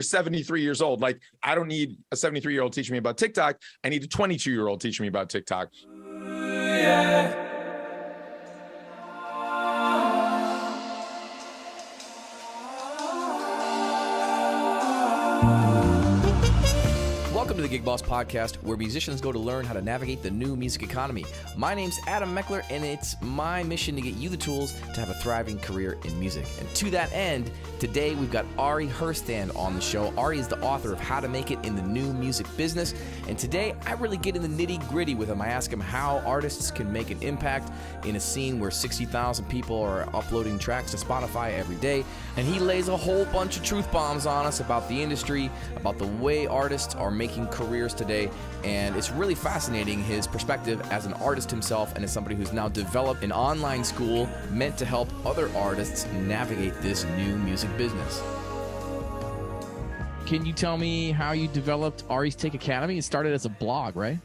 73 years old. Like, I don't need a 73-year-old teaching me about TikTok. I need a 22-year-old teaching me about TikTok. Yeah. Welcome to the Gig Boss Podcast, where musicians go to learn how to navigate the new music economy. My name's Adam Meckler, and it's my mission to get you the tools to have a thriving career in music. And to that end, today we've got Ari Herstand on the show. Ari is the author of How to Make It in the New Music Business. And today, I really get in the nitty-gritty with him. I ask him how artists can make an impact in a scene where 60,000 people are uploading tracks to Spotify every day. And he lays a whole bunch of truth bombs on us about the industry, about the way artists are making careers today. And it's really fascinating, his perspective as an artist himself and as somebody who's now developed an online school meant to help other artists navigate this new music business. Can you tell me how you developed Ari's Take Academy? It started as a blog, right?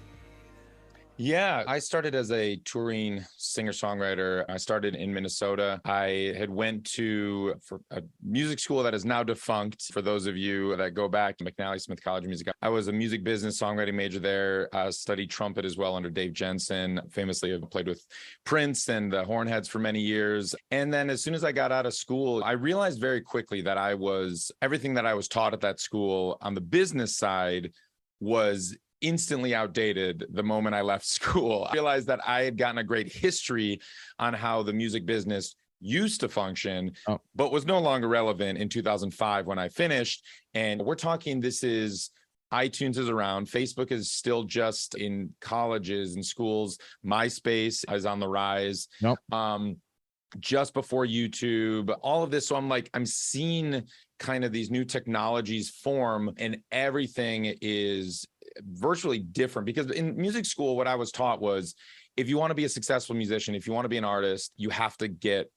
Yeah, I started as a touring singer-songwriter. I started in Minnesota. I had went to for a music school that is now defunct. For those of you that go back, McNally Smith College of Music. I was a music business songwriting major there. I studied trumpet as well under Dave Jensen. Famously, I've played with Prince and the Hornheads for many years. And then as soon as I got out of school, I realized very quickly that everything that I was taught at that school on the business side was instantly outdated the moment I left school. I realized that I had gotten a great history on how the music business used to function, but was no longer relevant in 2005 when I finished. And we're talking, iTunes is around. Facebook is still just in colleges and schools. MySpace is on the rise. Just before YouTube, all of this. So I'm seeing kind of these new technologies form, and everything is virtually different. Because in music school, what I was taught was, if you want to be a successful musician, if you want to be an artist, you have to get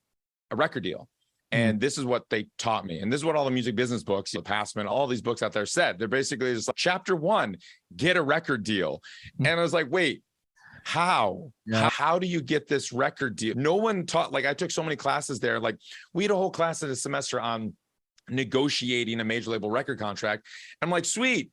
a record deal. And this is what they taught me. And this is what all the music business books, Passman, all these books out there said. They're basically just like, chapter 1, get a record deal. And I was like, wait, how? Yeah. How do you get this record deal? No one taught, I took so many classes there. We had a whole class in a semester on negotiating a major label record contract. I'm like, sweet.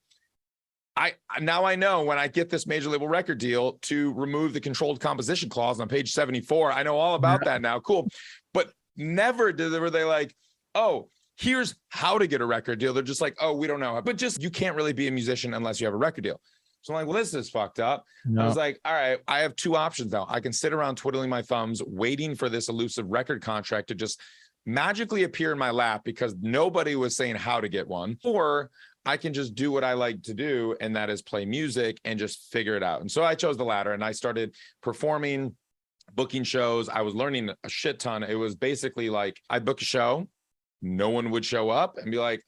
Now I know when I get this major label record deal to remove the controlled composition clause on page 74. I know all about that now. Cool. But never were they like, oh, here's how to get a record deal. They're just like, oh, we don't know. But you can't really be a musician unless you have a record deal. So I'm like, well, this is fucked up. No. I was like, all right, I have two options now. I can sit around twiddling my thumbs, waiting for this elusive record contract to just magically appear in my lap because nobody was saying how to get one, or I can just do what I like to do, and that is play music and just figure it out. And so I chose the latter, and I started performing, booking shows. I was learning a shit ton. It was basically like, I'd book a show, no one would show up, and be like,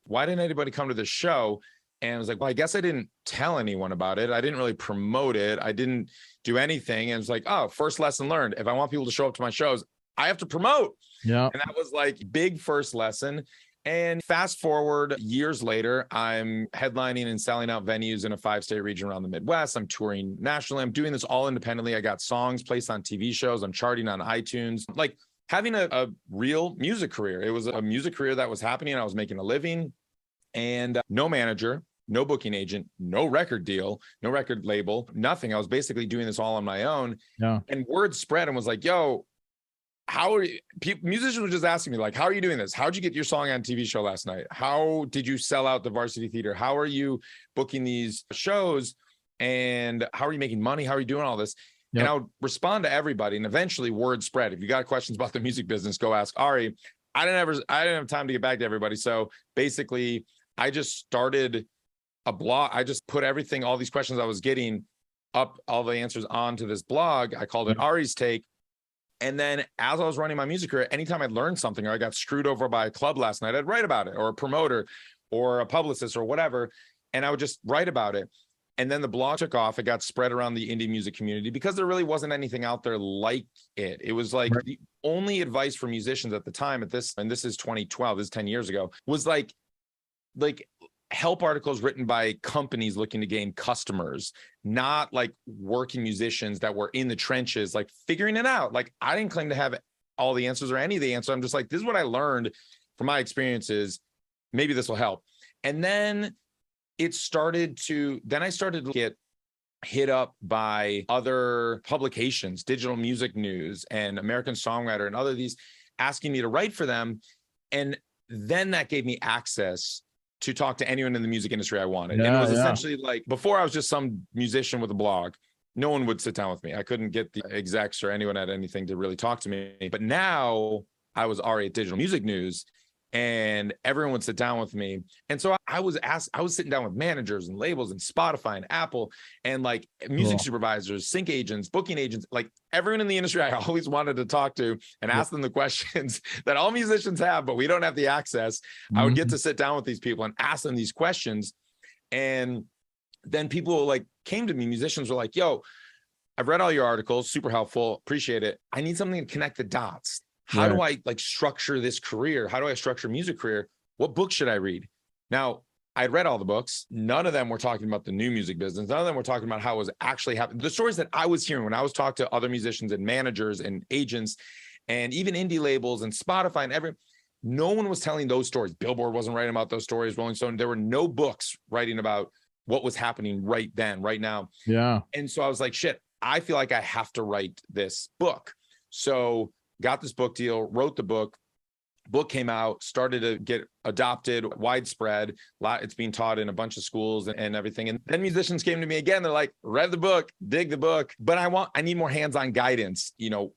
why didn't anybody come to this show? And I was like, well, I guess I didn't tell anyone about it. I didn't really promote it. I didn't do anything. And it's like, oh, first lesson learned. If I want people to show up to my shows, I have to promote. Yeah. And that was big first lesson. And fast forward years later, I'm headlining and selling out venues in a 5-state region around the Midwest. I'm touring nationally. I'm doing this all independently. I got songs placed on TV shows. I'm charting on iTunes, having a real music career. It was a music career that was happening. I was making a living, and no manager, no booking agent, no record deal, no record label, nothing. I was basically doing this all on my own. Yeah. And word spread and was like, yo, how are you? Musicians were just asking me, how are you doing this? How'd you get your song on TV show last night? How did you sell out the Varsity Theater? How are you booking these shows? And how are you making money? How are you doing all this? Yep. And I would respond to everybody. And eventually word spread. If you got questions about the music business, go ask Ari. I didn't have time to get back to everybody. So basically, I just started a blog. I just put all these questions I was getting up, all the answers onto this blog. I called it Ari's Take. And then as I was running my music career, anytime I learned something or I got screwed over by a club last night, I'd write about it, or a promoter or a publicist or whatever. And I would just write about it. And then the blog took off. It got spread around the indie music community because there really wasn't anything out there like it. It was the only advice for musicians at the time and this is 2012, this is 10 years ago, was like help articles written by companies looking to gain customers, not working musicians that were in the trenches, figuring it out. I didn't claim to have all the answers or any of the answers. I'm just this is what I learned from my experiences. Maybe this will help. And then I started to get hit up by other publications, Digital Music News and American Songwriter and other these, asking me to write for them. And then that gave me access to talk to anyone in the music industry I wanted. And it was essentially like, before I was just some musician with a blog. No one would sit down with me. I couldn't get the execs or anyone at anything to really talk to me. But now I was Ari at Digital Music News, and everyone would sit down with me. And so I was sitting down with managers and labels and Spotify and Apple and like music supervisors, sync agents, booking agents, like everyone in the industry I always wanted to talk to and ask them the questions that all musicians have, but we don't have the access. I would get to sit down with these people and ask them these questions. And then people like came to me, musicians were like, yo, I've read all your articles, super helpful, appreciate it. I need something to connect the dots. How do I like structure this career? How do I structure a music career? What book should I read? Now, I'd read all the books. None of them were talking about the new music business. None of them were talking about how it was actually happening. The stories that I was hearing when I was talking to other musicians and managers and agents and even indie labels and Spotify and no one was telling those stories. Billboard wasn't writing about those stories. Rolling Stone, there were no books writing about what was happening right then, right now. Yeah. And so I was like, shit, I feel like I have to write this book. So got this book deal, wrote the book came out, started to get adopted widespread. It's being taught in a bunch of schools and everything. And then musicians came to me again. They're like, read the book, dig the book, but I need more hands-on guidance. You know,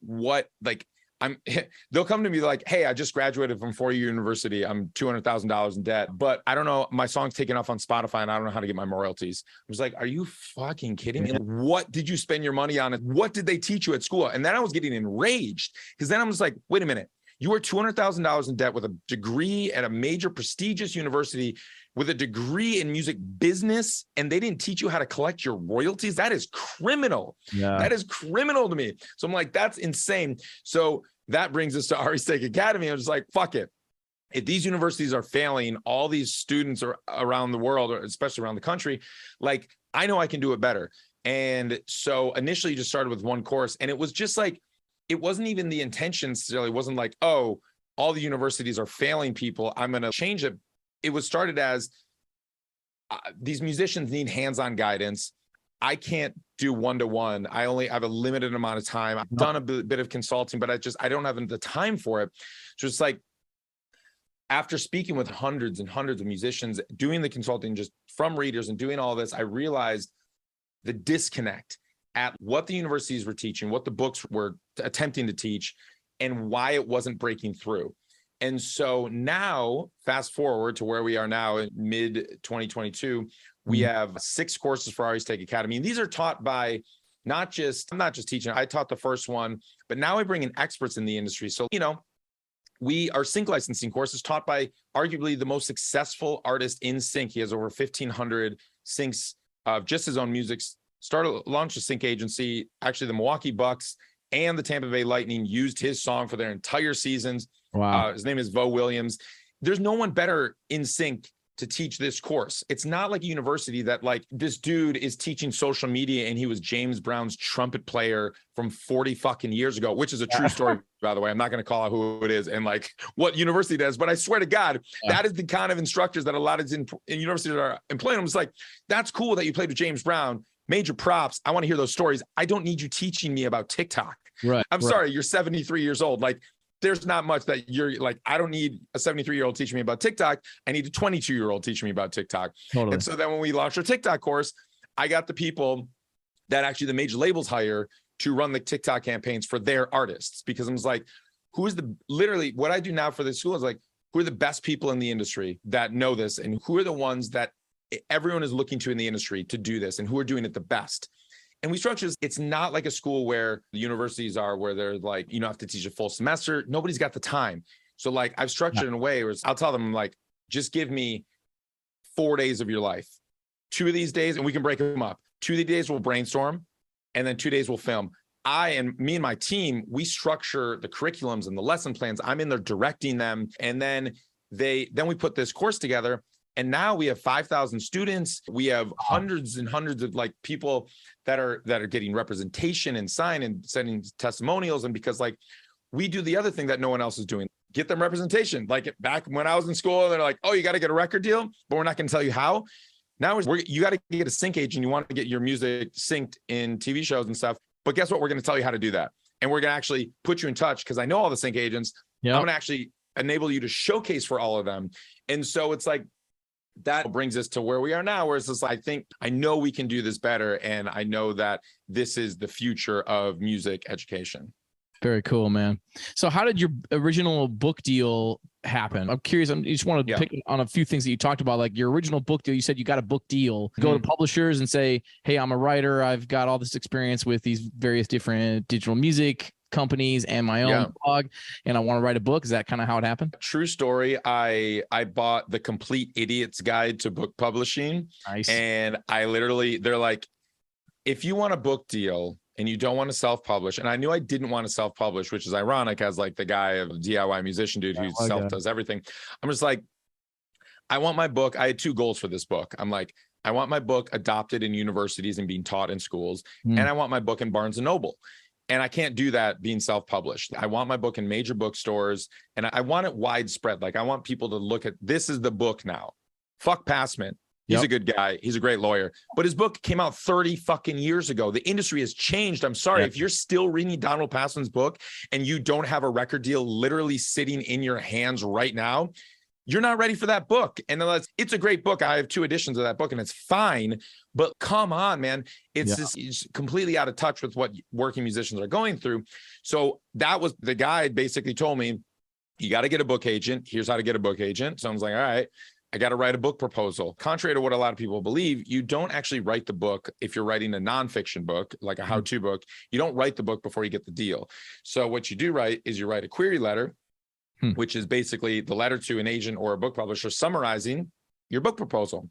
they'll come to me like, hey, I just graduated from 4-year university. I'm $200,000 in debt, but I don't know, my song's taken off on Spotify and I don't know how to get my royalties. I was like, are you fucking kidding me? What did you spend your money on? What did they teach you at school? And then I was getting enraged because then I'm just like, wait a minute. You were $200,000 in debt with a degree at a major prestigious university with a degree in music business, and they didn't teach you how to collect your royalties? That is criminal. Yeah. That is criminal to me. So I'm like, that's insane. So that brings us to Ari Herstand Academy. I was like, fuck it. If these universities are failing, all these students are around the world, or especially around the country, like, I know I can do it better. And so initially you just started with one course, and it was just like, it wasn't even the intention necessarily. It wasn't like, oh, all the universities are failing people, I'm going to change it. It was started as these musicians need hands-on guidance. I can't do one-to-one. I only have a limited amount of time. I've done a bit of consulting, but I don't have the time for it. So it's like, after speaking with hundreds and hundreds of musicians, doing the consulting just from readers and doing all this, I realized the disconnect at what the universities were teaching, what the books were attempting to teach, and why it wasn't breaking through. And so now, fast forward to where we are now in mid-2022, we have 6 courses for Ari Herstand Academy. And these are taught by I'm not just teaching. I taught the first one, but now I bring in experts in the industry. So, our sync licensing course is taught by arguably the most successful artist in sync. He has over 1,500 syncs of just his own music. Launched a sync agency. Actually, the Milwaukee Bucks and the Tampa Bay Lightning used his song for their entire seasons. Wow. His name is Vo Williams. There's no one better in sync to teach this course. It's not like a university that like this dude is teaching social media and he was James Brown's trumpet player from 40 fucking years ago, which is a true story, by the way. I'm not going to call out who it is and like what university does, but I swear to God, that is the kind of instructors that a lot of in universities are employing them. It's like, that's cool that you played with James Brown. Major props. I want to hear those stories. I don't need you teaching me about TikTok. Right. I'm sorry. You're 73 years old. Like, there's not much that you're like, I don't need a 73-year-old teaching me about TikTok. I need a 22-year-old teaching me about TikTok. Totally. And so then when we launched our TikTok course, I got the people that actually the major labels hire to run the TikTok campaigns for their artists, because I was like, literally what I do now for the school is like, who are the best people in the industry that know this? And who are the ones that everyone is looking to in the industry to do this and who are doing it the best? And we structure this. It's not like a school where the universities are, where they're like, have to teach a full semester. Nobody's got the time. So like I've structured in a way where I'll tell them like, just give me 4 days of your life. 2 of these days, and we can break them up. 2 of the days we'll brainstorm, and then 2 days we'll film. Me and my team, we structure the curriculums and the lesson plans. I'm in there directing them. And then we put this course together. And now we have 5,000 students. We have hundreds and hundreds of like people that are getting representation and sign and sending testimonials. And because like we do the other thing that no one else is doing, get them representation. Like back when I was in school, they're like, oh, you got to get a record deal, but we're not going to tell you how. Now you got to get a sync agent. You want to get your music synced in TV shows and stuff. But guess what? We're going to tell you how to do that. And we're going to actually put you in touch because I know all the sync agents. Yep. I'm going to actually enable you to showcase for all of them. And so it's like, that brings us to where we are now, where it's just, I think I know we can do this better. And I know that this is the future of music education. Very cool, man. So how did your original book deal happen? I'm curious. I just want to pick on a few things that you talked about, like your original book deal. You said you got a book deal. Go to publishers and say, hey, I'm a writer. I've got all this experience with these various different digital music companies and my own blog, and I want to write a book. Is that kind of how it happened? True story. I bought the Complete Idiot's Guide to Book Publishing. Nice. And they're like, if you want a book deal and you don't want to self-publish, and I knew I didn't want to self-publish, which is ironic as like the guy of DIY musician dude who does everything. I'm just like, I want my book. I had two goals for this book. I'm like, I want my book adopted in universities and being taught in schools. And I want my book in Barnes and Noble. And I can't do that being self-published. I want my book in major bookstores, and I want it widespread. Like, I want people to look at, this is the book now. Fuck Passman. He's a good guy. He's a great lawyer. But his book came out 30 fucking years ago. The industry has changed. I'm sorry. If you're still reading Donald Passman's book and you don't have a record deal literally sitting in your hands right now, you're not ready for that book. And it's a great book. I have 2 editions of that book and it's fine, but come on, man. It's completely out of touch with what working musicians are going through. So that was the guide basically told me, you got to get a book agent. Here's how to get a book agent. So I was like, all right, I got to write a book proposal. Contrary to what a lot of people believe, you don't actually write the book. If you're writing a nonfiction book, like a how-to book, you don't write the book before you get the deal. So what you do write is you write a query letter, which is basically the letter to an agent or a book publisher summarizing your book proposal.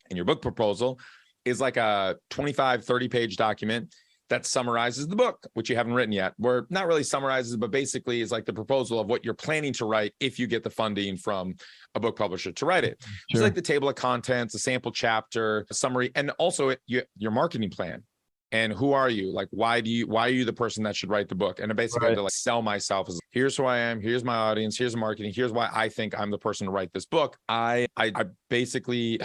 And your book proposal is like a 25, 30-page document that summarizes the book, which you haven't written yet. Where not really summarizes, but basically is like the proposal of what you're planning to write if you get the funding from a book publisher to write it. It's like the table of contents, a sample chapter, a summary, and also your marketing plan. And who are you? Like, why are you the person that should write the book? And I basically had to like sell myself as, here's who I am, here's my audience, here's the marketing, here's why I think I'm the person to write this book. I basically,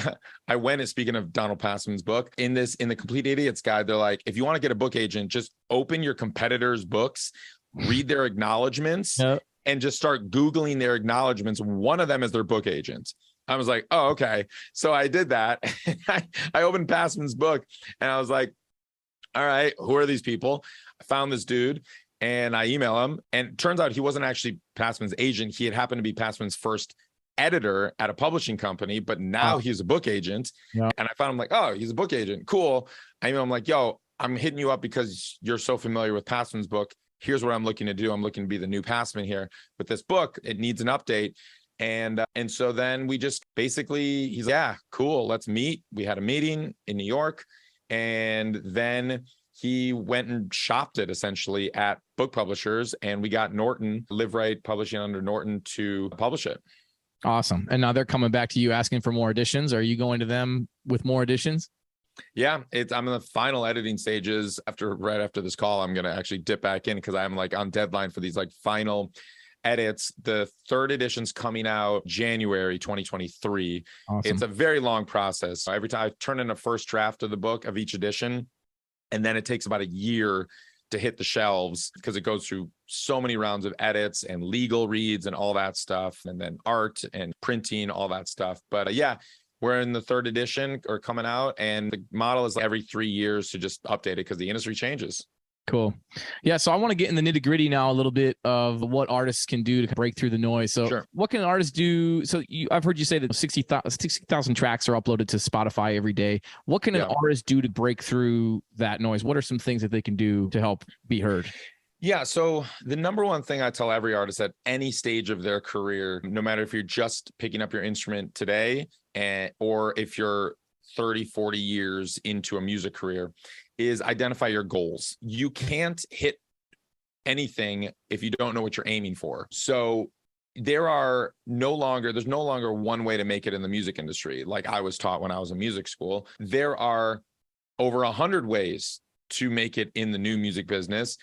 I went, and speaking of Donald Passman's book, in the Complete Idiot's Guide, they're like, if you want to get a book agent, just open your competitors' books, read their acknowledgements, and just start Googling their acknowledgements. One of them is their book agent. I was like, oh, okay. So I did that. I opened Passman's book and I was like, all right, who are these people? I found this dude and I email him, and it turns out he wasn't actually Passman's agent. He had happened to be Passman's first editor at a publishing company, but now he's a book agent. And I found him like, oh, he's a book agent. Cool. I email him like, yo, I'm hitting you up because you're so familiar with Passman's book. Here's what I'm looking to do. I'm looking to be the new Passman here with this book. It needs an update. And so then we just basically, he's like, yeah, cool. Let's meet. We had a meeting in New York. And then he went and shopped it essentially at book publishers, and we got Norton, Live Right Publishing under Norton, to publish it. Awesome. And now they're coming back to you asking for more editions. Are you going to them with more editions? Yeah, I'm in the final editing stages. Right after this call, I'm going to actually dip back in because I'm like on deadline for these like final edits. The 3rd edition's coming out January 2023. Awesome. It's a very long process. Every time I turn in a first draft of the book of each edition, and then it takes about a year to hit the shelves because it goes through so many rounds of edits and legal reads and all that stuff, and then art and printing, all that stuff. But yeah, we're in the 3rd edition or coming out, and the model is every 3 years to just update it because the industry changes. Cool. Yeah. So I want to get in the nitty gritty now a little bit of what artists can do to break through the noise. So what can artists do? So I've heard you say that 60,000 tracks are uploaded to Spotify every day. What can an artist do to break through that noise? What are some things that they can do to help be heard? Yeah. So the number one thing I tell every artist at any stage of their career, no matter if you're just picking up your instrument today or if you're 30, 40 years into a music career, is identify your goals. You can't hit anything if you don't know what you're aiming for. So there's no longer one way to make it in the music industry. Like I was taught when I was in music school, there are over 100 ways to make it in the new music business.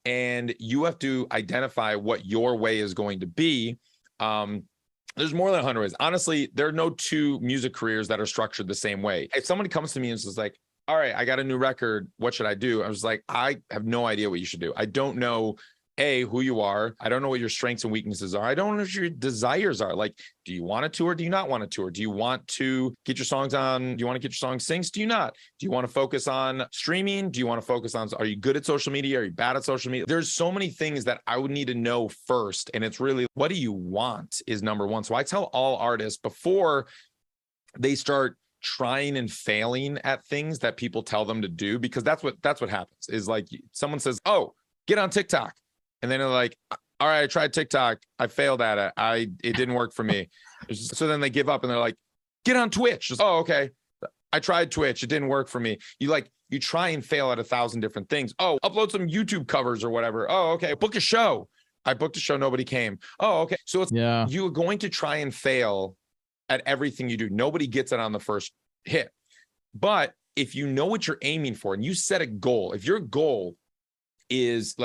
and you have to identify what your way is going to be. There's more than 100 ways. Honestly, there are no two music careers that are structured the same way. If somebody comes to me and says like, all right, I got a new record, what should I do? I was like, I have no idea what you should do. I don't know, who you are. I don't know what your strengths and weaknesses are. I don't know what your desires are. Like, do you want to tour? Do you not want to tour? Do you want to get your songs on? Do you want to get your songs synced? Do you not? Do you want to focus on streaming? Do you want to focus on, are you good at social media? Are you bad at social media? There's so many things that I would need to know first. And it's really, what do you want is number one. So I tell all artists before they start trying and failing at things that people tell them to do, because that's what happens is like someone says, oh, get on TikTok. And then they're like, all right, I tried TikTok. I failed at it. It didn't work for me. So then they give up and they're like, get on Twitch. Just, oh, okay. I tried Twitch. It didn't work for me. You try and fail at 1,000 different things. Oh, upload some YouTube covers or whatever. Oh, okay. Book a show. I booked a show. Nobody came. Oh, okay. So it's, you're going to try and fail at everything you do. Nobody gets it on the first hit. But if you know what you're aiming for and you set a goal, if your goal is,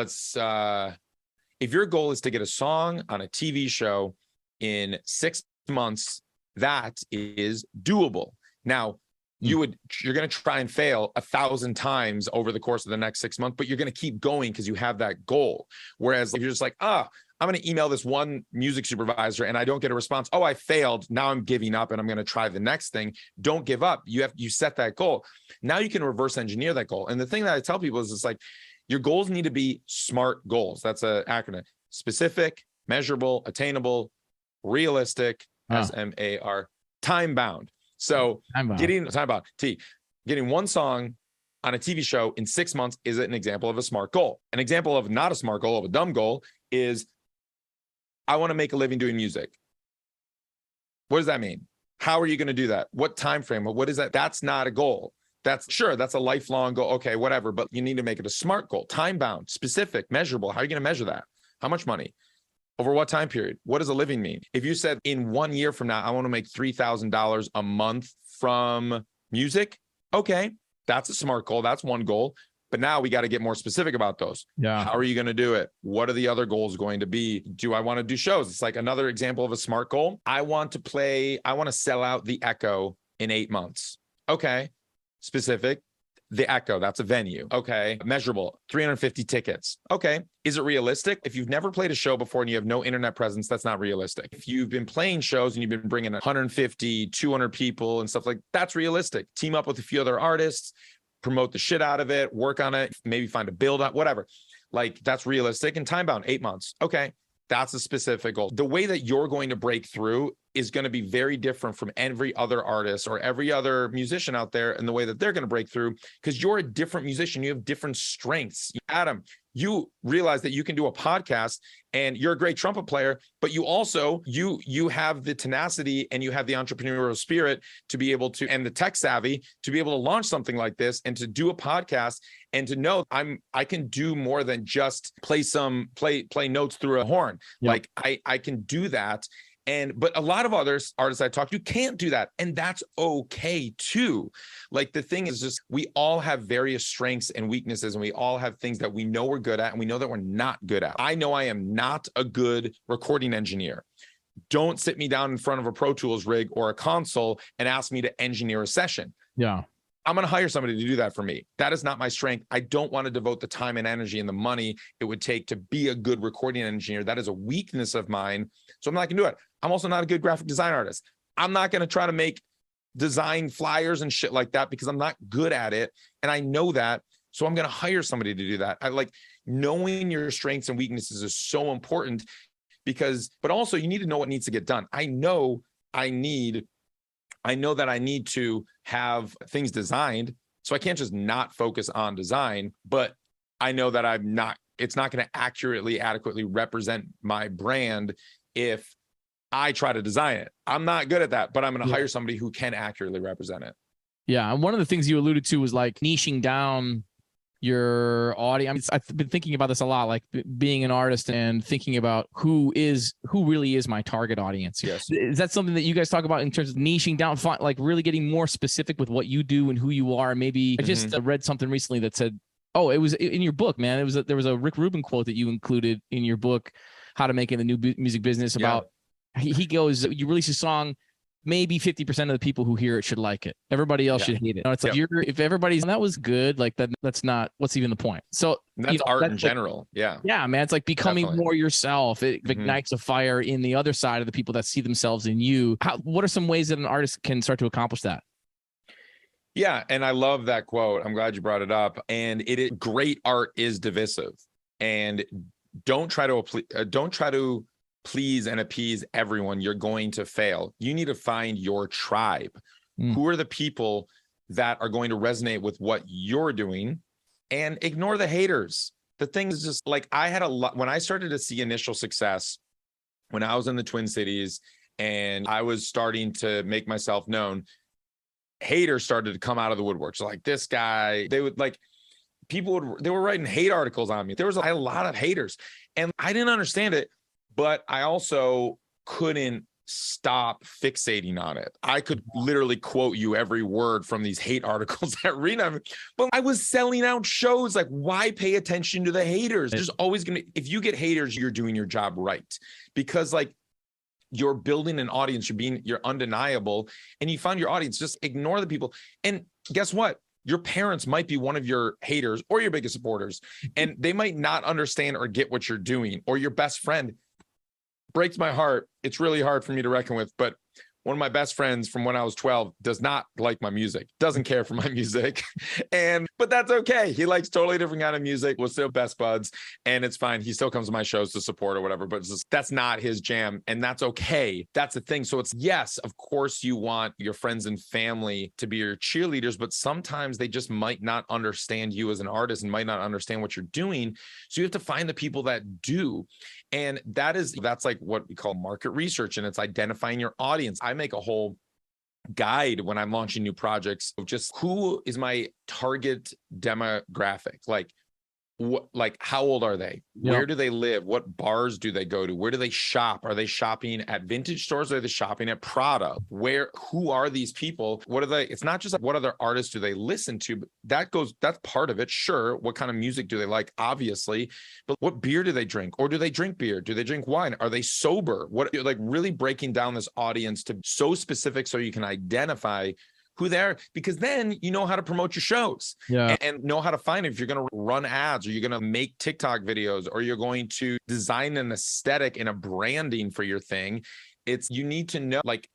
if your goal is to get a song on a TV show in 6 months, that is doable. Now, you're going to try and fail 1,000 times over the course of the next 6 months, but you're going to keep going because you have that goal. Whereas if you're just like, I'm going to email this one music supervisor and I don't get a response. Oh, I failed. Now I'm giving up and I'm going to try the next thing. Don't give up. You set that goal. Now you can reverse engineer that goal. And the thing that I tell people is it's like, your goals need to be SMART goals. That's an acronym: specific, measurable, attainable, realistic, SMAR, time bound. So getting one song on a TV show in 6 months is an example of a SMART goal. An example of not a SMART goal, of a dumb goal, is I want to make a living doing music. What does that mean? How are you going to do that? What time frame? What is that? That's not a goal. That's a lifelong goal. Okay, whatever. But you need to make it a SMART goal, time bound, specific, measurable. How are you going to measure that? How much money? Over what time period? What does a living mean? If you said in 1 year from now, I want to make $3,000 a month from music. Okay, that's a SMART goal. That's one goal. But now we got to get more specific about those. Yeah. How are you going to do it? What are the other goals going to be? Do I want to do shows? It's like another example of a SMART goal. I want to sell out the Echo in 8 months. Okay. Specific, the Echo, that's a venue. Okay. Measurable, 350 tickets. Okay. Is it realistic? If you've never played a show before and you have no internet presence, that's not realistic. If you've been playing shows and you've been bringing 150, 200 people and stuff like that's realistic. Team up with a few other artists, promote the shit out of it, work on it, maybe find a build up, whatever. Like that's realistic and time bound, 8 months. Okay. That's a specific goal. The way that you're going to break through is going to be very different from every other artist or every other musician out there in the way that they're going to break through, because you're a different musician. You have different strengths. Adam, you realize that you can do a podcast and you're a great trumpet player, but you also, you have the tenacity and you have the entrepreneurial spirit to be able to, and the tech savvy to be able to launch something like this and to do a podcast and to know I can do more than just play notes through a horn. Yep. Like I can do that. But a lot of artists I talk to can't do that. And that's okay too. Like the thing is just, we all have various strengths and weaknesses, and we all have things that we know we're good at and we know that we're not good at. I know I am not a good recording engineer. Don't sit me down in front of a Pro Tools rig or a console and ask me to engineer a session. Yeah. I'm going to hire somebody to do that for me. That is not my strength. I don't want to devote the time and energy and the money it would take to be a good recording engineer. That is a weakness of mine. So I'm not going to do it. I'm also not a good graphic design artist. I'm not going to try to design flyers and shit like that because I'm not good at it. And I know that. So I'm going to hire somebody to do that. I like knowing your strengths and weaknesses is so important but also you need to know what needs to get done. I know that I need to have things designed. So I can't just not focus on design, but I know that it's not going to adequately represent my brand if I try to design it. I'm not good at that, but I'm going to hire somebody who can accurately represent it. Yeah. And one of the things you alluded to was like niching down your audience. I've been thinking about this a lot, like being an artist and thinking about who really is my target audience. Yes. Is that something that you guys talk about in terms of niching down, like really getting more specific with what you do and who you are? Maybe I just read something recently that said Oh, it was in your book, man. There was a Rick Rubin quote that you included in your book, How to Make It in the New Music Business. About he goes, you release a song, maybe 50% of the people who hear it should like it. Everybody else should hate it. It's like if everybody's that was good, like that's not what's even the point. So that's art in general. Yeah, man. It's like becoming more yourself. It ignites a fire in the other side of the people that see themselves in you. What are some ways that an artist can start to accomplish that? Yeah, and I love that quote. I'm glad you brought it up. And great art is divisive, and don't try to please and appease everyone. You're going to fail. You need to find your tribe. Who are the people that are going to resonate with what you're doing, and ignore the haters. The thing is, just like, I had a lot when I started to see initial success when I was in the Twin Cities and I was starting to make myself known. Haters started to come out of the woodworks. Like, this guy, they would like, they were writing hate articles on me. There was a lot of haters, and I didn't understand it, but I also couldn't stop fixating on it. I could literally quote you every word from these hate articles that read on me, but I was selling out shows. Like, why pay attention to the haters? There's always if you get haters, you're doing your job right, because like, you're building an audience, you're undeniable, and you find your audience. Just ignore the people. And guess what? Your parents might be one of your haters or your biggest supporters, and they might not understand or get what you're doing. Or your best friend. Breaks my heart. It's really hard for me to reckon with, but one of my best friends from when I was 12 does not like my music, doesn't care for my music. But that's okay. He likes totally different kind of music. We're still best buds, and it's fine. He still comes to my shows to support or whatever, but that's not his jam, and that's okay. That's the thing. So it's, yes, of course you want your friends and family to be your cheerleaders, but sometimes they just might not understand you as an artist and might not understand what you're doing. So you have to find the people that do. And that's like what we call market research, and it's identifying your audience. I make a whole guide when I'm launching new projects of just who is my target demographic. Like how old are they? Yep. Where do they live? What bars do they go to? Where do they shop? Are they shopping at vintage stores? Or are they shopping at Prada? Who are these people? It's not just like, what other artists do they listen to? But that's part of it. Sure. What kind of music do they like? Obviously. But what beer do they drink? Or do they drink beer? Do they drink wine? Are they sober? Like really breaking down this audience to so specific so you can identify who they are, because then you know how to promote your shows and know how to find it. If you're going to run ads, or you're going to make TikTok videos, or you're going to design an aesthetic and a branding for your thing, you need to know, like,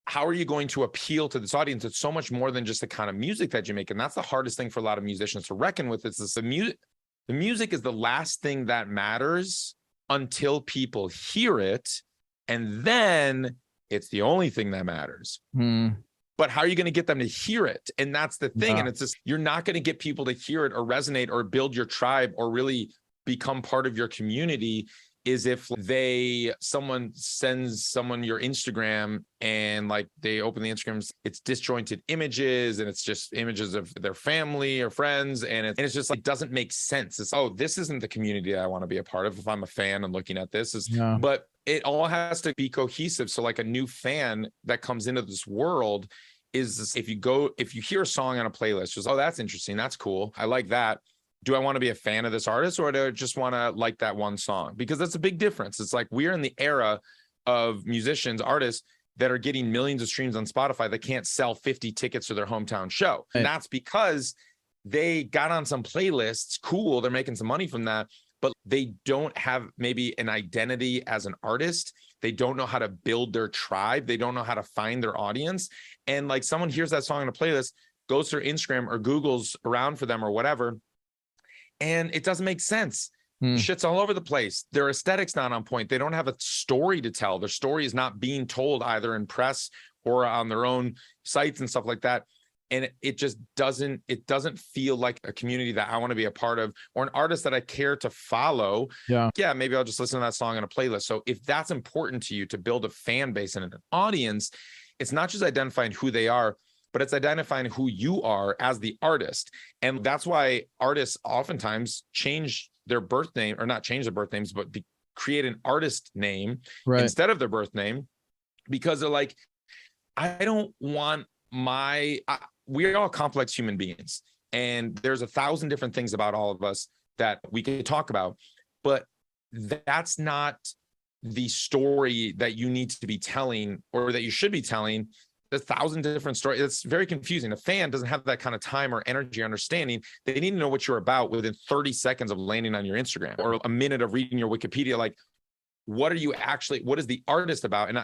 how are you going to appeal to this audience? It's so much more than just the kind of music that you make. And that's the hardest thing for a lot of musicians to reckon with. The music is the last thing that matters until people hear it. And then it's the only thing that matters. But how are you going to get them to hear it? And that's the thing. And it's just, you're not going to get people to hear it or resonate or build your tribe or really become part of your community is if someone sends someone your Instagram and like they open the Instagram, it's disjointed images and it's just images of their family or friends. And it's just like, doesn't make sense. It's, this isn't the community that I want to be a part of. If I'm a fan and looking at this but it all has to be cohesive. So like a new fan that comes into this world is if you hear a song on a playlist, just, that's interesting. That's cool. I like that. Do I want to be a fan of this artist, or do I just want to like that one song? Because that's a big difference. It's like, we're in the era of musicians, artists that are getting millions of streams on Spotify that can't sell 50 tickets to their hometown show. And that's because they got on some playlists. Cool. They're making some money from that, but they don't have maybe an identity as an artist. They don't know how to build their tribe. They don't know how to find their audience. And like, someone hears that song on a playlist, goes to their Instagram or Googles around for them or whatever, and it doesn't make sense. Shit's all over the place. Their aesthetic's not on point. They don't have a story to tell. Their story is not being told either in press or on their own sites and stuff like that. And it just doesn't feel like a community that I want to be a part of, or an artist that I care to follow. Yeah, maybe I'll just listen to that song on a playlist. So if that's important to you to build a fan base and an audience, it's not just identifying who they are, but it's identifying who you are as the artist. And that's why artists oftentimes change their birth name, or not change their birth names, but create an artist name instead of their birth name, because they're like, I don't want we're all complex human beings. And there's 1,000 different things about all of us that we could talk about, but that's not the story that you need to be telling or that you should be telling. There's 1,000 different stories. It's very confusing. A fan doesn't have that kind of time or energy or understanding. They need to know what you're about within 30 seconds of landing on your Instagram or a minute of reading your Wikipedia. Like, what is the artist about? And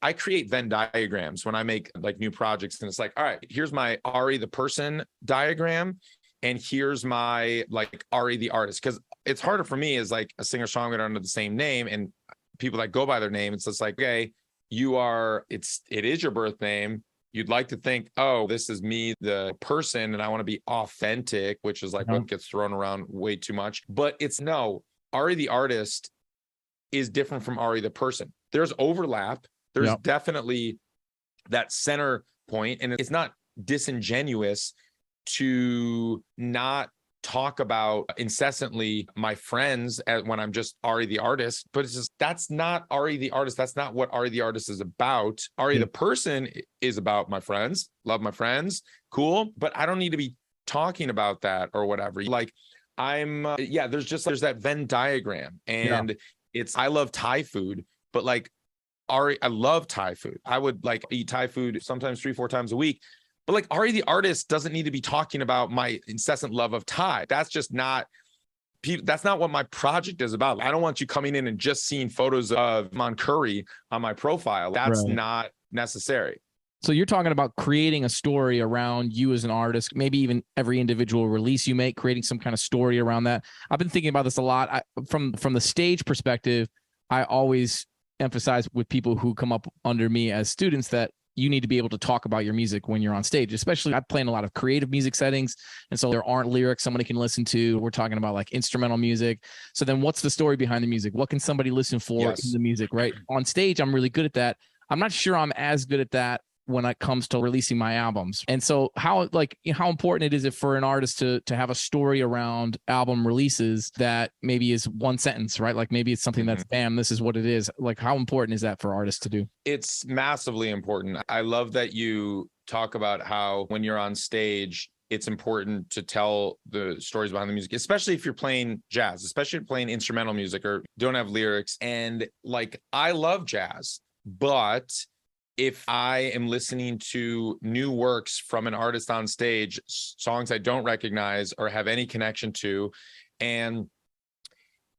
I create Venn diagrams when I make like new projects. And it's like, all right, here's my Ari the person diagram. And here's my like Ari the artist. Cause it's harder for me as like a singer songwriter under the same name and people that go by their name. It's just like, okay, it is your birth name. You'd like to think, oh, this is me, the person, and I want to be authentic, which is like what gets thrown around way too much. But it's no, Ari the artist is different from Ari the person. There's overlap. There's definitely that center point, and it's not disingenuous to not talk about incessantly my friends when I'm just Ari the artist, but it's just, that's not Ari the artist. That's not what Ari the artist is about. Ari the person is about my friends, love my friends, cool, but I don't need to be talking about that or whatever. Like there's that Venn diagram, and I love Thai food, but like Ari, I love Thai food. I would like eat Thai food sometimes 3-4 times a week. But like Ari the artist doesn't need to be talking about my incessant love of Thai. That's not what my project is about. I don't want you coming in and just seeing photos of Mon Curry on my profile. That's not necessary. So you're talking about creating a story around you as an artist, maybe even every individual release you make, creating some kind of story around that. I've been thinking about this a lot. From the stage perspective, I always emphasize with people who come up under me as students that you need to be able to talk about your music when you're on stage, especially I play in a lot of creative music settings. And so there aren't lyrics somebody can listen to. We're talking about like instrumental music. So then what's the story behind the music? What can somebody listen for in the music, right? On stage, I'm really good at that. I'm not sure I'm as good at that when it comes to releasing my albums. And so how important is it for an artist to have a story around album releases that maybe is one sentence, right? Like maybe it's something that's, bam, this is what it is. Like how important is that for artists to do? It's massively important. I love that you talk about how when you're on stage, it's important to tell the stories behind the music, especially if you're playing jazz, especially if you're playing instrumental music or don't have lyrics. And like, I love jazz, but if I am listening to new works from an artist on stage, songs I don't recognize or have any connection to, and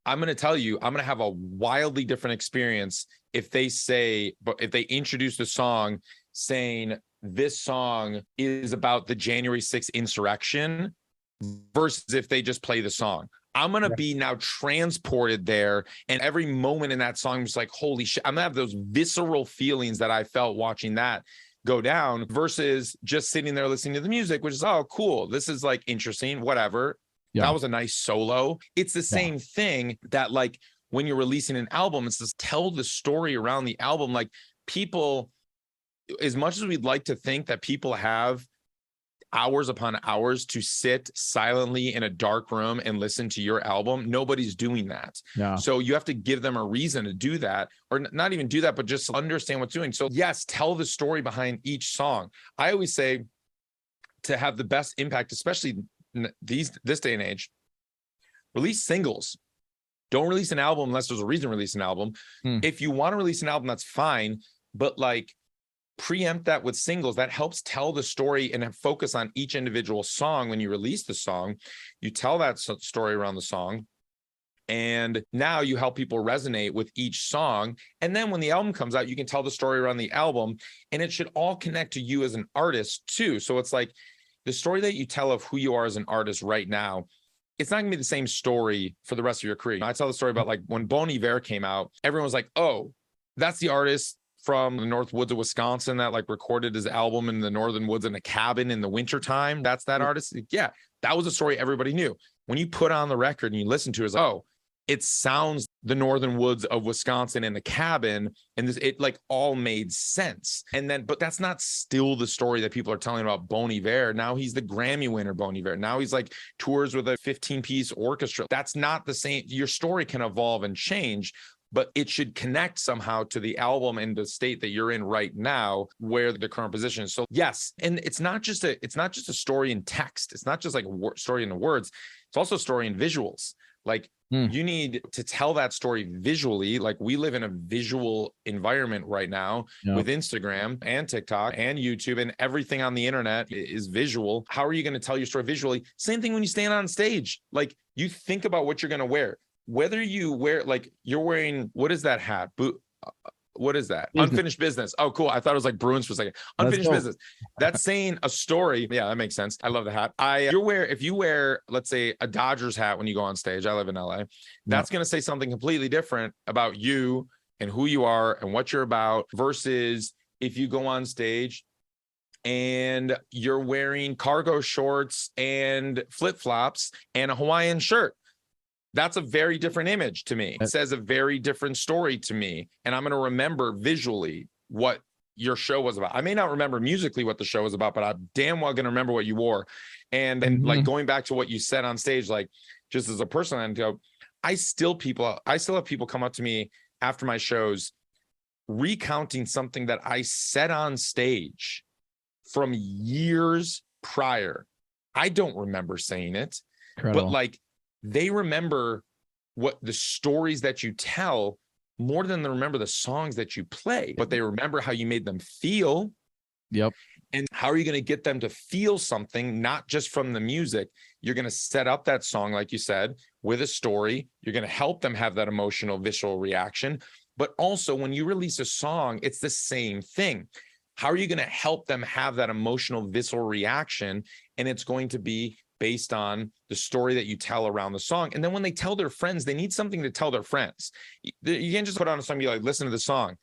I'm going to tell you, I'm going to have a wildly different experience if they introduce the song saying this song is about the January 6th insurrection versus if they just play the song. I'm going to be now transported there. And every moment in that song, I'm just like, holy shit, I'm going to have those visceral feelings that I felt watching that go down versus just sitting there listening to the music, which is, oh, cool. This is like interesting, whatever. Yeah. That was a nice solo. It's the same thing that like when you're releasing an album, it's just tell the story around the album. Like people, as much as we'd like to think that people have hours upon hours to sit silently in a dark room and listen to your album, nobody's doing that. Yeah. So you have to give them a reason to do that, or not even do that, but just understand what's doing. So yes, tell the story behind each song. I always say to have the best impact, especially this day and age, release singles. Don't release an album unless there's a reason to release an album. If you want to release an album, that's fine, but like preempt that with singles. That helps tell the story and focus on each individual song. When you release the song, you tell that story around the song, and now you help people resonate with each song. And then when the album comes out, you can tell the story around the album, and it should all connect to you as an artist too. So it's like the story that you tell of who you are as an artist right now, it's not gonna be the same story for the rest of your career. I tell the story about like when Bon Iver came out, everyone was like, oh, that's the artist from the North Woods of Wisconsin that like recorded his album in the Northern Woods in a cabin in the wintertime. That's that artist. Yeah, that was a story everybody knew. When you put on the record and you listen to it, it's like, oh, it sounds the Northern Woods of Wisconsin in the cabin. And it like all made sense. And then, but that's not still the story that people are telling about Bon Iver. Now he's the Grammy winner, Bon Iver. Now he's like tours with a 15-piece orchestra. That's not the same. Your story can evolve and change. but it should connect somehow to the album and the state that you're in right now, where the current position is. So yes, and it's not just a story in text. It's not just like a story in the words. It's also a story in visuals. Like you need to tell that story visually. Like we live in a visual environment right now with Instagram and TikTok and YouTube, and everything on the internet is visual. How are you going to tell your story visually? Same thing when you stand on stage. Like you think about what you're going to wear, whether you wear, like you're wearing, what is that hat? What is that? Business. Unfinished business. Oh, cool. I thought it was like Bruins for a second. Unfinished business. That's saying a story. Yeah, that makes sense. I love the hat. If you wear, let's say, a Dodgers hat when you go on stage, I live in LA, that's going to say something completely different about you and who you are and what you're about, versus if you go on stage and you're wearing cargo shorts and flip-flops and a Hawaiian shirt. That's a very different image to me. It says a very different story to me. And I'm going to remember visually what your show was about. I may not remember musically what the show was about, but I'm damn well going to remember what you wore. And like going back to what you said on stage, like just as a person, and go, I still have people come up to me after my shows recounting something that I said on stage from years prior. I don't remember saying it, but like, they remember what the stories that you tell more than they remember the songs that you play, but they remember how you made them feel. Yep. And how are you going to get them to feel something, not just from the music? You're going to set up that song, like you said, with a story. You're going to help them have that emotional, visceral reaction. But also when you release a song, it's the same thing. How are you going to help them have that emotional, visceral reaction? And it's going to be based on the story that you tell around the song. And then when they tell their friends, they need something to tell their friends. You can't just put on a song and be like, listen to the song.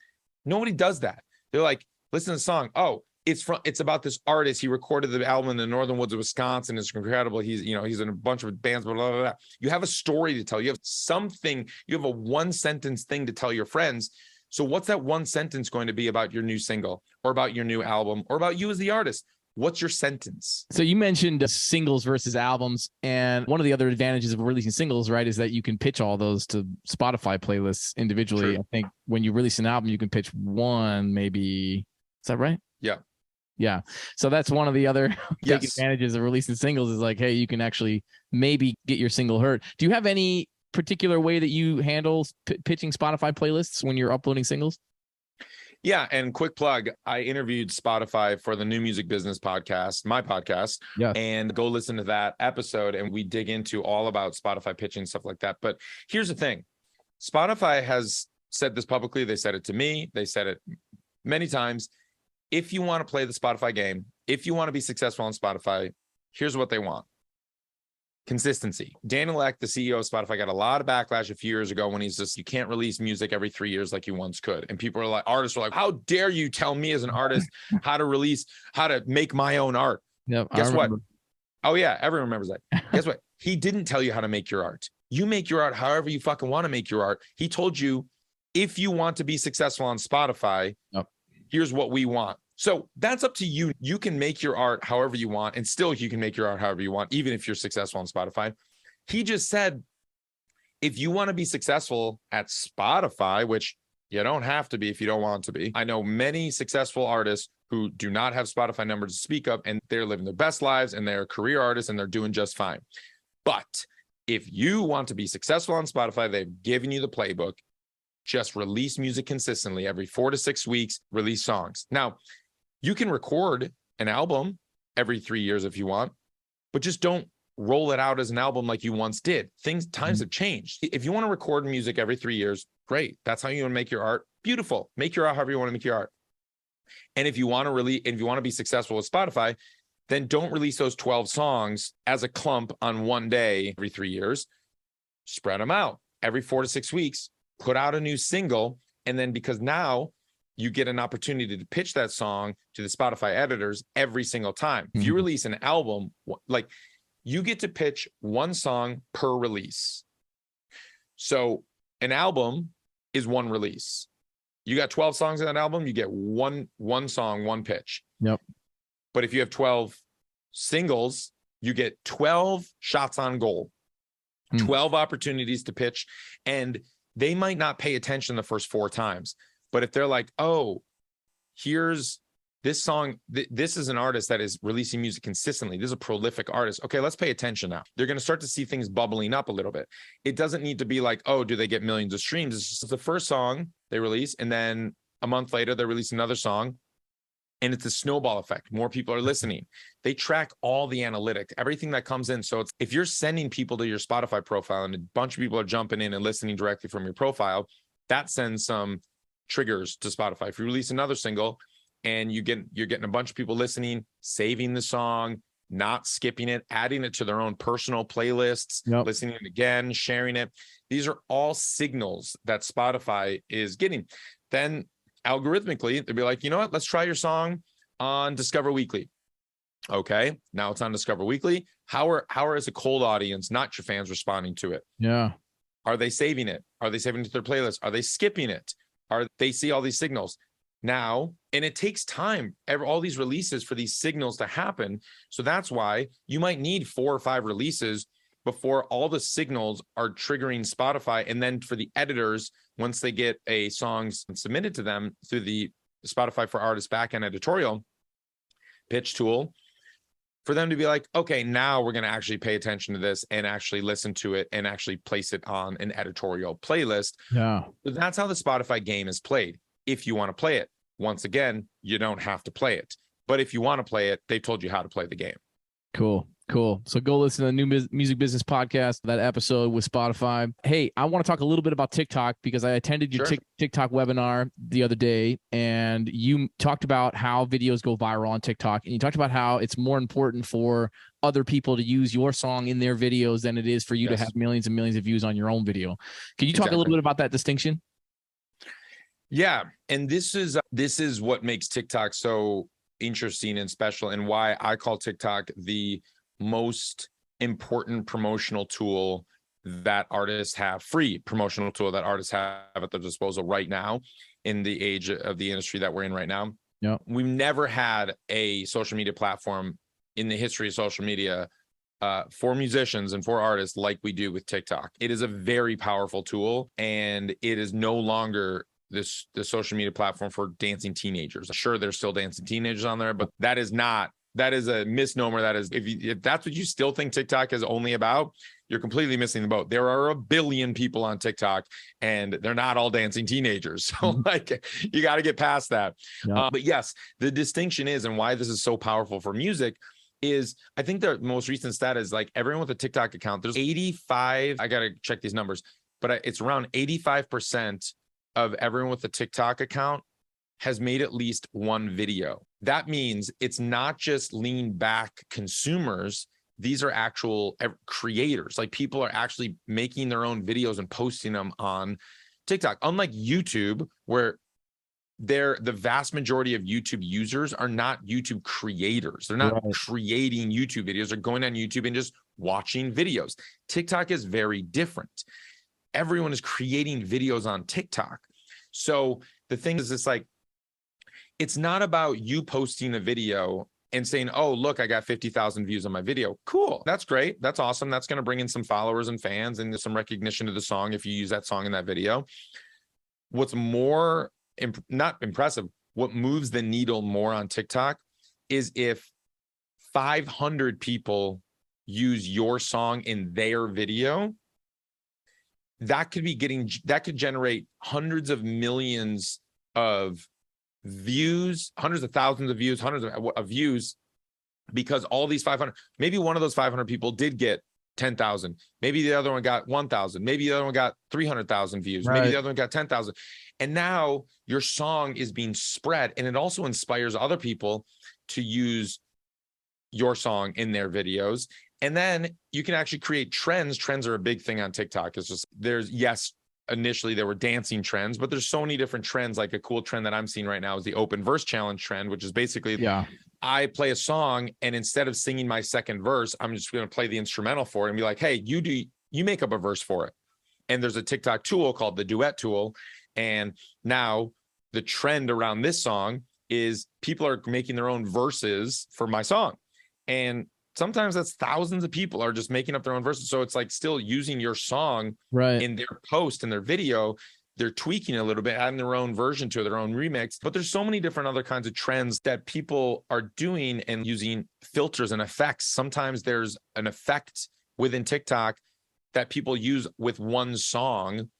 Nobody does that. They're like, listen to the song. Oh, it's about this artist. He recorded the album in the northern woods of Wisconsin. It's incredible. He's in a bunch of bands, blah, blah, blah, blah. You have a story to tell. You have something, you have a one sentence thing to tell your friends. So what's that one sentence going to be about your new single or about your new album or about you as the artist? What's your sentence? So you mentioned singles versus albums. And one of the other advantages of releasing singles, right, is that you can pitch all those to Spotify playlists individually. True. I think when you release an album, you can pitch one, maybe. Is that right? Yeah. Yeah. So that's one of the other big advantages of releasing singles is like, hey, you can actually maybe get your single heard. Do you have any particular way that you handle pitching Spotify playlists when you're uploading singles? Yeah. And quick plug, I interviewed Spotify for the New Music Business podcast, my podcast, and go listen to that episode. And we dig into all about Spotify pitching, stuff like that. But here's the thing. Spotify has said this publicly. They said it to me. They said it many times. If you want to play the Spotify game, if you want to be successful on Spotify, here's what they want. Consistency. Daniel Ek, the CEO of Spotify, got a lot of backlash a few years ago when he's just, you can't release music every 3 years like you once could. And people are like, artists are like, how dare you tell me as an artist how to make my own art? Yep, Guess what? Oh yeah, everyone remembers that. Guess what? He didn't tell you how to make your art. You make your art however you fucking want to make your art. He told you, if you want to be successful on Spotify, here's what we want. So that's up to you. You can make your art however you want, and still you can make your art however you want, even if you're successful on Spotify. He just said, if you want to be successful at Spotify, which you don't have to be if you don't want to be. I know many successful artists who do not have Spotify numbers to speak of, and they're living their best lives, and they're career artists, and they're doing just fine. But if you want to be successful on Spotify, they've given you the playbook. Just release music consistently every 4 to 6 weeks, release songs. Now, you can record an album every 3 years if you want, but just don't roll it out as an album like you once did. Times have changed. If you want to record music every 3 years, great. That's how you want to make your art. Beautiful. Make your art however you want to make your art. And if you want to be successful with Spotify, then don't release those 12 songs as a clump on one day every 3 years. Spread them out every 4 to 6 weeks. Put out a new single, and then because now you get an opportunity to pitch that song to the Spotify editors every single time. If you release an album, like you get to pitch one song per release. So an album is one release. You got 12 songs in that album, you get one song, one pitch. Yep. But if you have 12 singles, you get 12 shots on goal, 12 opportunities to pitch. And they might not pay attention the first 4 times. But if they're like, oh, here's this song, this is an artist that is releasing music consistently. This is a prolific artist. Okay, let's pay attention now. They're going to start to see things bubbling up a little bit. It doesn't need to be like, oh, do they get millions of streams? It's just the first song they release, and then a month later, they release another song. And it's a snowball effect. More people are listening. They track all the analytics, everything that comes in. So if you're sending people to your Spotify profile and a bunch of people are jumping in and listening directly from your profile, that sends some triggers to Spotify. If you release another single and you're getting a bunch of people listening, saving the song, not skipping it, adding it to their own personal playlists, listening it again, sharing it. These are all signals that Spotify is getting. Then algorithmically, they'd be like, you know what? Let's try your song on Discover Weekly. Okay, now it's on Discover Weekly. How are as a cold audience, not your fans, responding to it? Yeah. Are they saving it? Are they saving it to their playlist? Are they skipping it? Are they see all these signals now? And it takes time, all these releases for these signals to happen. So that's why you might need 4 or 5 releases before all the signals are triggering Spotify. And then for the editors, once they get a song submitted to them through the Spotify for Artists backend editorial pitch tool, for them to be like, okay, now we're going to actually pay attention to this and actually listen to it and actually place it on an editorial playlist. Yeah. So that's how the Spotify game is played. If you want to play it, once again, you don't have to play it. But if you want to play it, they told you how to play the game. Cool. So go listen to the New Music Business Podcast, that episode with Spotify. Hey, I want to talk a little bit about TikTok because I attended your TikTok webinar the other day, and you talked about how videos go viral on TikTok, and you talked about how it's more important for other people to use your song in their videos than it is for you to have millions and millions of views on your own video. Can you talk a little bit about that distinction? Yeah, and this is what makes TikTok so interesting and special, and why I call TikTok the most important promotional tool that artists have, free promotional tool that artists have at their disposal right now in the age of the industry that we're in right now. Yeah, we've never had a social media platform in the history of social media for musicians and for artists like we do with TikTok. It is a very powerful tool, and it is no longer the social media platform for dancing teenagers. Sure, there's still dancing teenagers on there, but that is a misnomer. That is, if that's what you still think TikTok is only about, you're completely missing the boat. There are a billion people on TikTok, and they're not all dancing teenagers. So like, you got to get past that. Yeah. But yes, the distinction is, and why this is so powerful for music is, I think the most recent stat is like everyone with a TikTok account, there's 85, I got to check these numbers, but it's around 85% of everyone with a TikTok account has made at least one video. That means it's not just lean back consumers. These are actual creators. Like, people are actually making their own videos and posting them on TikTok. Unlike YouTube, where the vast majority of YouTube users are not YouTube creators. They're not creating YouTube videos. They're going on YouTube and just watching videos. TikTok is very different. Everyone is creating videos on TikTok. So the thing is, it's not about you posting a video and saying, oh, look, I got 50,000 views on my video. Cool. That's great. That's awesome. That's going to bring in some followers and fans and some recognition to the song if you use that song in that video. What's more, not impressive, what moves the needle more on TikTok is if 500 people use your song in their video, that could generate hundreds of millions of views, hundreds of thousands of views, hundreds of views, because all these 500, maybe one of those 500 people did get 10,000. Maybe the other one got 1,000. Maybe the other one got 300,000 views. Right. Maybe the other one got 10,000. And now your song is being spread, and it also inspires other people to use your song in their videos. And then you can actually create trends. Trends are a big thing on TikTok. It's just, initially there were dancing trends, but there's so many different trends. Like, a cool trend that I'm seeing right now is the open verse challenge trend, which is basically, I play a song, and instead of singing my second verse, I'm just going to play the instrumental for it and be like, hey, you make up a verse for it. And there's a TikTok tool called the duet tool. And now the trend around this song is people are making their own verses for my song. And sometimes that's thousands of people are just making up their own verses. So it's like still using your song Right. in their post and their video. They're tweaking a little bit, adding their own version to it, their own remix. But there's so many different other kinds of trends that people are doing and using filters and effects. Sometimes there's an effect within TikTok that people use with one song,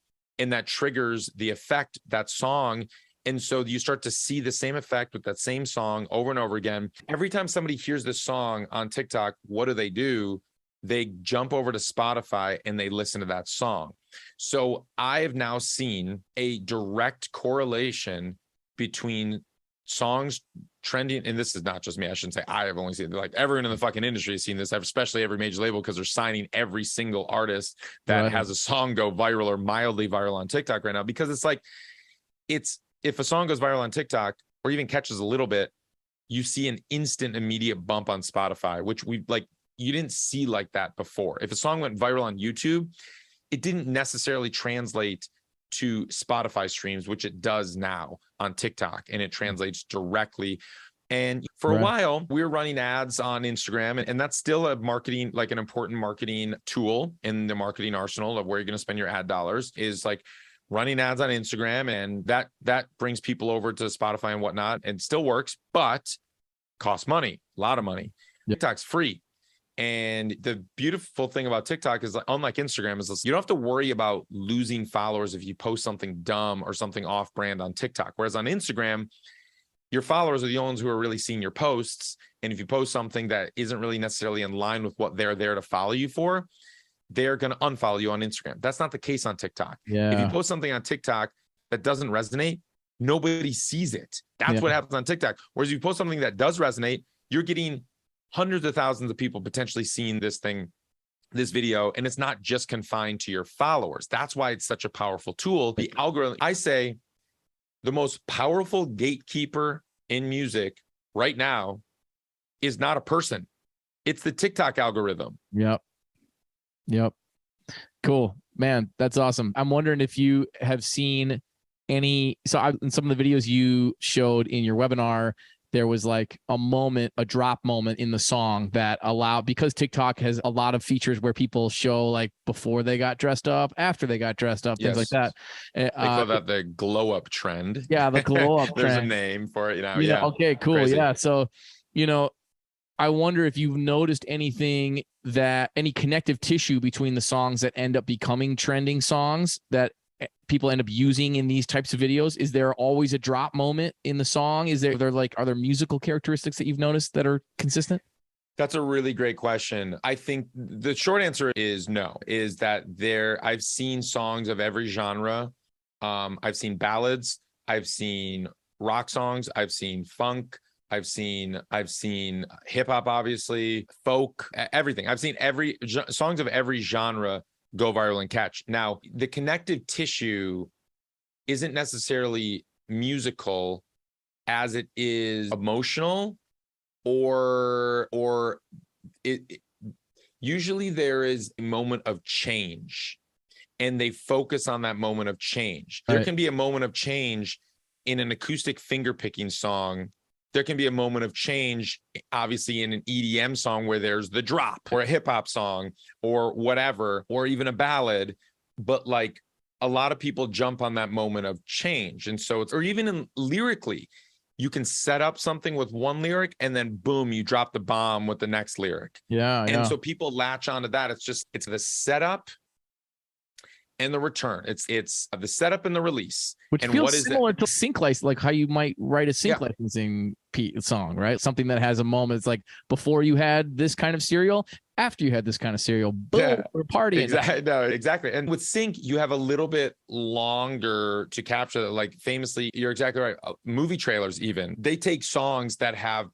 and that triggers the effect, that song. And so you start to see the same effect with that same song over and over again. Every time somebody hears this song on TikTok, what do? They jump over to Spotify and they listen to that song. So I have now seen a direct correlation between songs trending, and this is not just me. I shouldn't say I have only seen it. Like everyone in the fucking industry has seen this, especially every major label, because they're signing every single artist that has a song go viral or mildly viral on TikTok right now. Because it's like, if a song goes viral on TikTok or even catches a little bit, you see an instant, immediate bump on Spotify, which you didn't see like that before. If a song went viral on YouTube, it didn't necessarily translate to Spotify streams, which it does now on TikTok, and it translates directly. And for a while, we were running ads on Instagram, and that's still an important marketing tool in the marketing arsenal of where you're going to spend your ad dollars, is like running ads on Instagram, and that brings people over to Spotify and whatnot, and still works, but costs money, a lot of money. TikTok's free. And the beautiful thing about TikTok is, unlike Instagram, is you don't have to worry about losing followers if you post something dumb or something off brand on TikTok. Whereas on Instagram, your followers are the ones who are really seeing your posts. And if you post something that isn't really necessarily in line with what they're there to follow you for, they're going to unfollow you on Instagram. That's not the case on TikTok. Yeah. If you post something on TikTok that doesn't resonate, nobody sees it. That's what happens on TikTok. Whereas if you post something that does resonate, you're getting hundreds of thousands of people potentially seeing this video, and it's not just confined to your followers. That's why it's such a powerful tool. The algorithm, I say, the most powerful gatekeeper in music right now is not a person. It's the TikTok algorithm. Yep. Cool, man. That's awesome. I'm wondering if you have seen in some of the videos you showed in your webinar, there was like a drop moment in the song that because TikTok has a lot of features where people show like before they got dressed up, after they got dressed up, things like that. They call that the glow up trend. Yeah, the glow up There's trend. a name for it, Yeah. Okay, cool. Crazy. Yeah. So, I wonder if you've noticed any connective tissue between the songs that end up becoming trending songs that people end up using in these types of videos. Is there always a drop moment in the song? Are there musical characteristics that you've noticed that are consistent? That's a really great question. I think the short answer is no, is that I've seen songs of every genre. I've seen ballads, I've seen rock songs, I've seen funk, I've seen hip hop, obviously, folk, everything. I've seen songs of every genre go viral and catch. Now, the connective tissue isn't necessarily musical as it is emotional, or usually there is a moment of change, and they focus on that moment of change. There can be a moment of change in an acoustic finger picking song. There can be a moment of change, obviously, in an EDM song where there's the drop, or a hip hop song, or whatever, or even a ballad. But like a lot of people jump on that moment of change. And so or even lyrically, you can set up something with one lyric and then boom, you drop the bomb with the next lyric. Yeah. And so people latch onto that. It's the setup and the return. It's the setup and the release. Which and feels similar to sync license, like how you might write a sync licensing song, right? Something that has a moment. It's like before you had this kind of cereal, after you had this kind of cereal, boom, we're partying. Exactly. No, exactly. And with sync, you have a little bit longer to capture that. Like famously, you're exactly right. Movie trailers, even, they take songs that have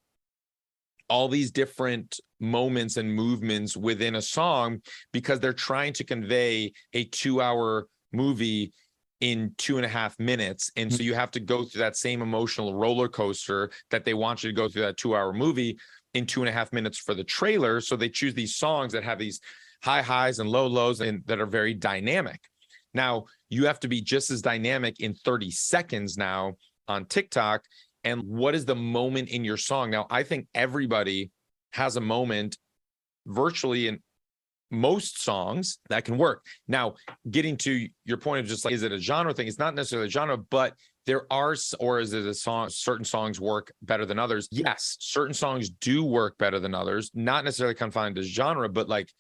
all these different moments and movements within a song because they're trying to convey a 2-hour movie in 2.5 minutes. And so you have to go through that same emotional roller coaster that they want you to go through that 2-hour movie in 2.5 minutes for the trailer. So they choose these songs that have these high highs and low lows and that are very dynamic. Now, you have to be just as dynamic in 30 seconds now on TikTok. And what is the moment in your song? Now, I think everybody has a moment virtually in most songs that can work. Now, getting to your point of just like, is it a genre thing? It's not necessarily a genre, but there are, or is it a song, certain songs work better than others? Yes, certain songs do work better than others, not necessarily confined to genre, but like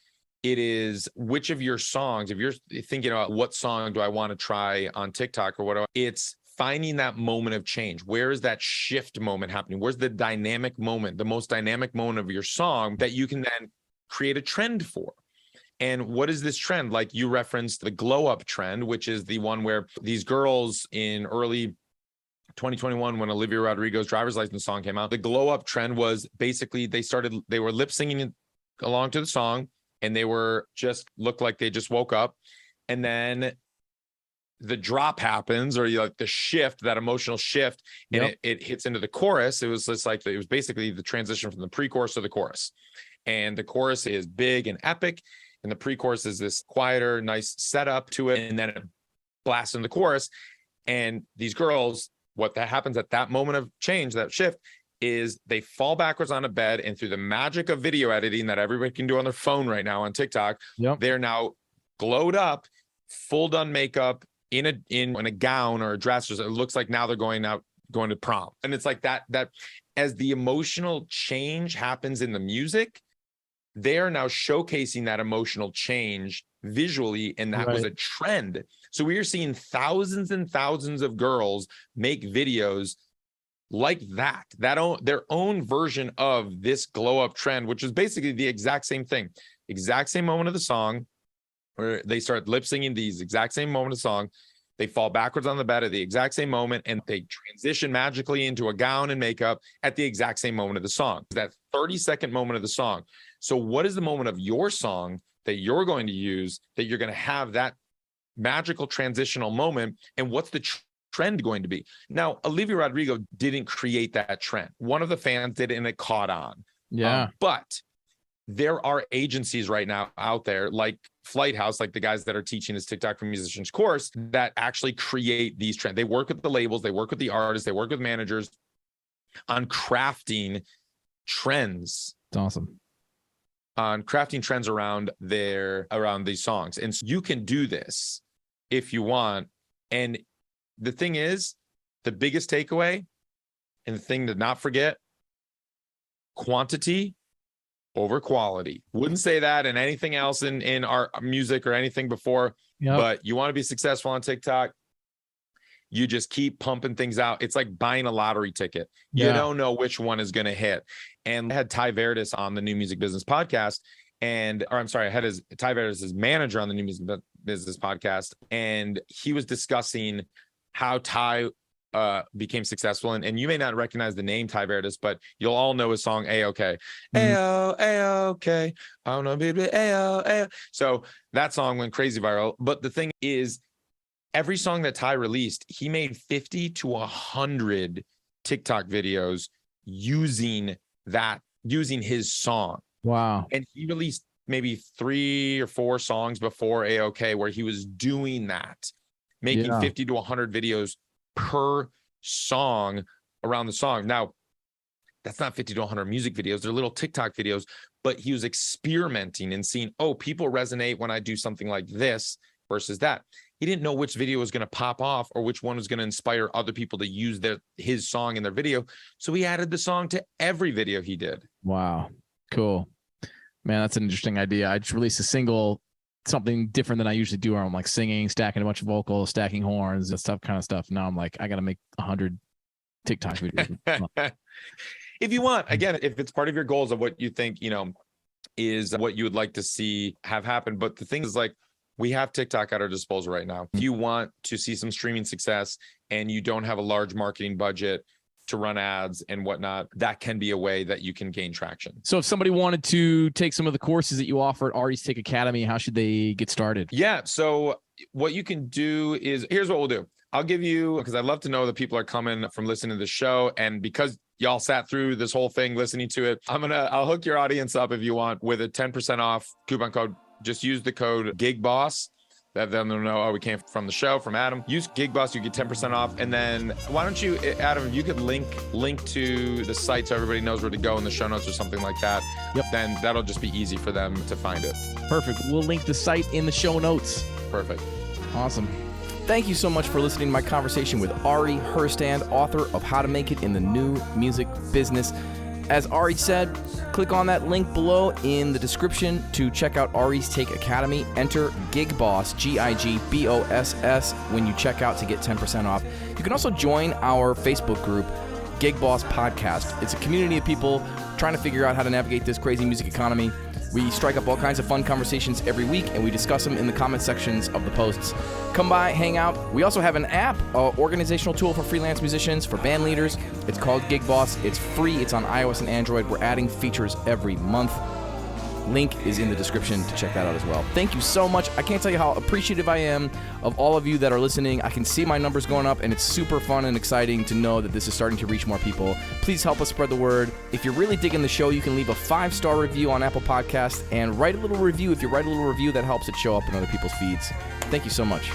it is which of your songs, if you're thinking about what song do I want to try on TikTok or whatever, it's finding that moment of change. Where is that shift moment happening? Where's the dynamic moment, the most dynamic moment of your song that you can then create a trend for? And what is this trend? Like you referenced the glow up trend, which is the one where these girls in early 2021, when Olivia Rodrigo's driver's license song came out, the glow up trend was basically they were lip singing along to the song and they were just looked like they just woke up. And then the drop happens, or like the shift, that emotional shift, and it hits into the chorus. It was just like, it was basically the transition from the pre-chorus to the chorus. And the chorus is big and epic. And the pre-chorus is this quieter, nice setup to it. And then it blasts in the chorus. And these girls, what that happens at that moment of change, that shift, is they fall backwards on a bed, and through the magic of video editing that everybody can do on their phone right now on TikTok, they're now glowed up, full done makeup, in a gown or a dress. It looks like now they're going to prom. And it's like that as the emotional change happens in the music, they are now showcasing that emotional change visually, and that was a trend. So we are seeing thousands and thousands of girls make videos like that their own version of this glow up trend, which is basically the exact same thing, exact same moment of the song, where they start lip singing these exact same moment of the song. They fall backwards on the bed at the exact same moment, and they transition magically into a gown and makeup at the exact same moment of the song, that 30-second moment of the song. So what is the moment of your song that you're going to use, that you're going to have that magical transitional moment, and what's the trend going to be? Now, Olivia Rodrigo didn't create that trend. One of the fans did, and it caught on. But there are agencies right now out there like Flight House, like the guys that are teaching this TikTok for Musicians course, that actually create these trends. They work with the labels, they work with the artists, they work with managers on crafting trends. It's awesome. On crafting trends around these songs. And so you can do this if you want. And the thing is, the biggest takeaway and the thing to not forget, quantity over quality. Wouldn't say that in anything else in our music or anything before, but you want to be successful on TikTok, you just keep pumping things out. It's like buying a lottery ticket. You don't know which one is going to hit. And I had Ty Verdes on the New Music Business podcast, I had Ty Verdes' manager on the New Music Business podcast, and he was discussing how Ty became successful. And you may not recognize the name Ty Verdes, but you'll all know his song A-OK. A-O, A-OK. I don't know, baby, A-O, A-O. So that song went crazy viral. But the thing is, every song that Ty released, he made 50 to 100 TikTok videos using his song. Wow. And he released maybe 3 or 4 songs before A-OK where he was doing that, making 50 to 100 videos per song around the song. Now, that's not 50 to 100 music videos. They're little TikTok videos, but he was experimenting and seeing, people resonate when I do something like this versus that. He didn't know which video was going to pop off or which one was going to inspire other people to use his song in their video. So he added the song to every video he did. Wow. Cool. Man, that's an interesting idea. I just released a single, something different than I usually do, where I'm like singing, stacking a bunch of vocals, stacking horns, and kind of stuff. Now I'm like, I got to make 100 TikTok videos. If you want, again, if it's part of your goals of what you think, is what you would like to see have happen. But the thing is, like, we have TikTok at our disposal right now. If you want to see some streaming success and you don't have a large marketing budget to run ads and whatnot, that can be a way that you can gain traction. So if somebody wanted to take some of the courses that you offer at Ari's Take Academy, how should they get started? Yeah. So what you can do is, here's what we'll do. I'll give you, because I'd love to know that people are coming from listening to the show. And because y'all sat through this whole thing listening to it, I'll hook your audience up if you want with a 10% off coupon code. Just use the code GIGBOSS That then they'll know, oh, we came from the show, from Adam. Use GigBoss, you get 10% off. And then why don't you, Adam, if you could link to the site so everybody knows where to go in the show notes or something like that. Yep. Then that'll just be easy for them to find it. Perfect. We'll link the site in the show notes. Perfect. Awesome. Thank you so much for listening to my conversation with Ari Herstand, author of How to Make It in the New Music Business. As Ari said, click on that link below in the description to check out Ari's Take Academy. Enter GigBoss, GIGBOSS, when you check out to get 10% off. You can also join our Facebook group, GigBoss Podcast. It's a community of people trying to figure out how to navigate this crazy music economy. We strike up all kinds of fun conversations every week, and we discuss them in the comment sections of the posts. Come by, hang out. We also have an app, an organizational tool for freelance musicians, for band leaders. It's called GigBoss. It's free. It's on iOS and Android. We're adding features every month. Link is in the description to check that out as well. Thank you so much. I can't tell you how appreciative I am of all of you that are listening. I can see my numbers going up, and it's super fun and exciting to know that this is starting to reach more people. Please help us spread the word. If you're really digging the show, you can leave a 5-star review on Apple Podcasts and write a little review. If you write a little review, that helps it show up in other people's feeds. Thank you so much.